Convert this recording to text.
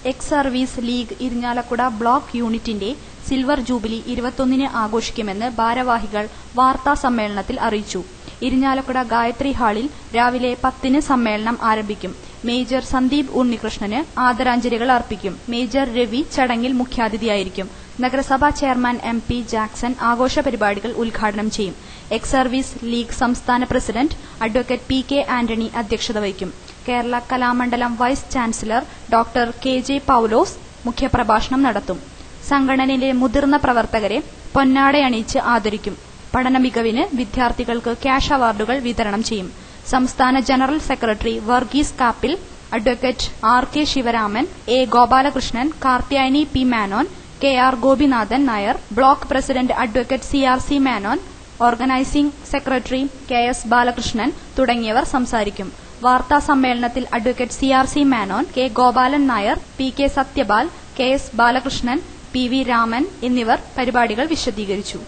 X service league Irinjalakuda block യൂണിറ്റിന്റെ silver jubilee 21-ന് ആഘോഷിക്കുമെന്ന് ഭാരവാഹികൾ വാർത്താസമ്മേളനത്തിൽ അറിയിച്ചു. ഇരിഞ്ഞാലക്കുട ഗായത്രി ഹാളിൽ രാവിലെ 10-ന് സമ്മേളനം ആരംഭിക്കും. മേജർ സന്ദീപ് ഉണ്ണികൃഷ്ണന് ആദരാഞ്ജലികൾ അർപ്പിക്കും. മേജർ രവി ചടങ്ങിൽ മുഖ്യാതിഥിയായിരിക്കും. നഗരസഭാ ചെയർമാൻ MP ജാക്സൺ ആഘോഷ പരിപാടികൾ ഉദ്ഘാടനം ചെയ്യും. എക്സ് സർവീസ് ലീഗ് സംസ്ഥാന പ്രസിഡന്റ് അഡ്വക്കേറ്റ് PK ആന്റണി അധ്യക്ഷത വഹിക്കും. Kerala Kalamandalam vice chancellor doctor KJ Paulose മുഖ്യപ്രഭാഷണം നടത്തും. സംഘടനയിലെ മുതിർന്ന പ്രവർത്തകരെ പൊന്നാടയണിയിച്ച് ആദരിക്കും. പഠന മികവിന് വിദ്യാർത്ഥികൾക്ക് ക്യാഷ് അവാർഡുകൾ വിതരണം ചെയ്യും. സംസ്ഥാന general secretary Varghese Kappil, advocate RK Sivaraman, A Gopalakrishnan, Karthyayani P Menon, KR Gopinathan Nair, block president advocate CRC Menon, organising secretary KS Balakrishnan തുടങ്ങിയവർ സംസാരിക്കും. വാർത്താ സമ്മേളനത്തിൽ advocate CRC Menon, K Gopalan Nair, PK Satyapal, KS Balakrishnan, PV Raman എന്നിവർ പരിപാടികൾ വിശദീകരിച്ചു.